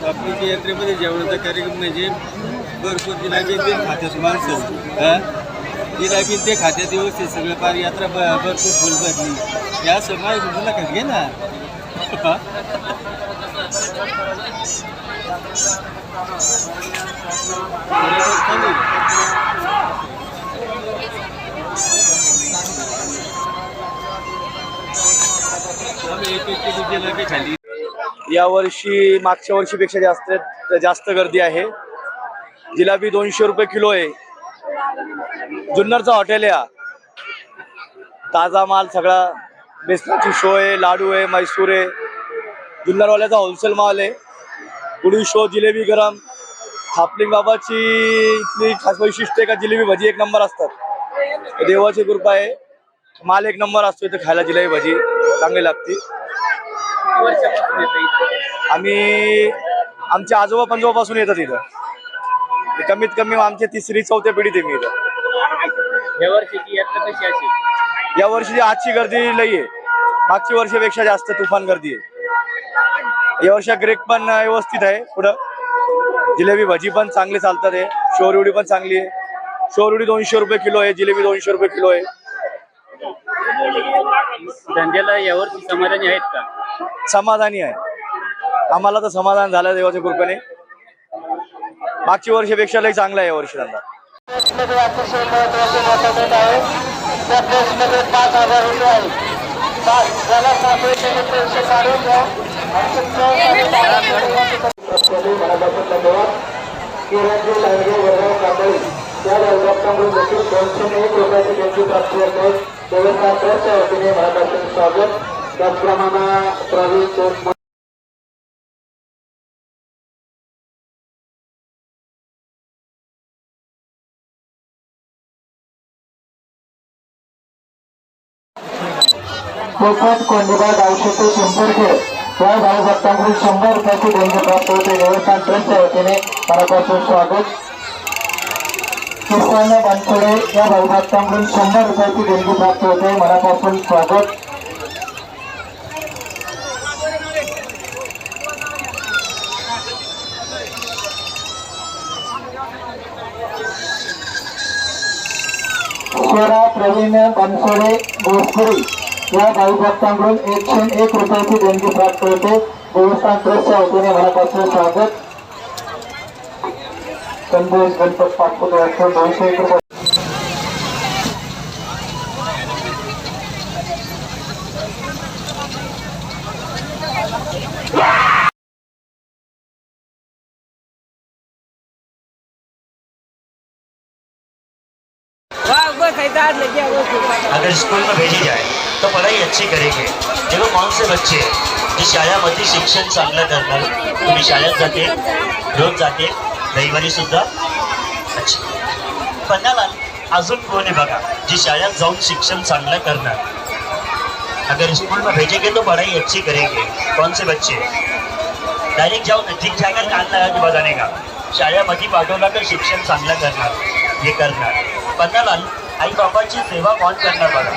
आपली यात्रेमध्ये जेवणाचा कार्यक्रम म्हणजे भरपूर जिलाबी ते खात्यात माणसं जिलाबी ते खात्यात व्यवस्थित सगळं पार यात्रा भरपूर फुल भरली या समाज तुला का घे ना या वर्षी मागच्या वर्षीपेक्षा जास्त गर्दी आहे। जिलाबी 200 रुपये किलो आहे। जुन्नरचा हॉटेल आहे, ताजा माल सगळा, बेसनाची शो आहे, लाडू आहे, मैसूर आहे। जुन्नरवाल्याचा होलसेल माल आहे। पुडी शो, जिलेबी गरम, थापलिंग बाबाची इथली खास वैशिष्ट्य आहे का जिलेबी भजी एक नंबर असतात। देवाची कृपा आहे, माल एक नंबर असतो इथे खायला। जिलेबी भजी चांगली लागते। आम्ही आमच्या आजोबा पंजोबापासून येतात इथं। कमीत कमी आमच्या 3री 4थ्या पिढीत आहे मी इथं। या वर्षी आजची गर्दी लई आहे, मागच्या वर्षीपेक्षा जास्त तुफान गर्दी आहे। या वर्षी ग्रेक पण व्यवस्थित आहे। पुढं जिलेबी भजी पण चांगली चालतात आहे। शोरवडी पण चांगली आहे। शोरवडी 200 रुपये किलो आहे, जिलेबी 200 रुपये किलो आहे। धंद्याला यावर्षी समाधानी आहेत का? समाधानी आहे, आम्हाला तर समाधान झालं देवाच्या कृपेने। मागच्या वर्षीपेक्षा लई चांगला आहे या वर्षी धंदा। अतिशय महत्वाचे मोठं आहे। त्या प्रेसमध्ये 5,000 रुपये आहे। ज्याला सापडे त्याने पैसे काढून घ्या। मनापासून धन्यवाद। किरणजी लांडगे वडगाव कांबळी या वर्गाकडून देखील 201 रुपयाची देणगी प्राप्त होते। देवस्थान ट्रस्टच्या वतीने मनापासून स्वागत। त्याचप्रमाणे प्रवीण कोकण कोंडीबा गावशेती पिंपरखेड या भाऊभक्तांकडून 100 रुपयाची देणगी प्राप्त होते। देवस्थान ट्रस्टच्या वतीने मनापासून स्वागत। कृष्ण बनसोडे या भाऊभक्तांकडून 100 रुपयाची देणगी प्राप्त होते। मनापासून स्वागत। स्वरा प्रवीण बनसोडे गोस्करी या भाऊभक्तांकडून 101 रुपयाची देणगी प्राप्त होते। देवस्थान ट्रस्टच्या वतीने मनापासून स्वागत। संदेश गणपत पाटपुते 201 रुपये। अगर स्कूल में भेजी जाए तो पढ़ाई अच्छी करेंगे। देखो कौन से बच्चे जे शाळेमध्ये शिक्षण चांगलं करणार, तुम्ही शाळेत जाते, रोज जाते, रविवारी सुद्धा अच्छा। पन्नाला अजून कोणी बघा जी शाळेत जाऊन शिक्षण चांगलं करणार। अगर स्कूल में भेजेंगे तो पढ़ाई अच्छी करेंगे। कौन से बच्चे डायरेक्ट जाऊन नजीक जाकर कान लगा बजाने का, शाळेमध्ये पाठवला तर शिक्षण चांगलं करणार, हे करणार। पन्नाला आई बाबाची सेवा कोण करणार बघा।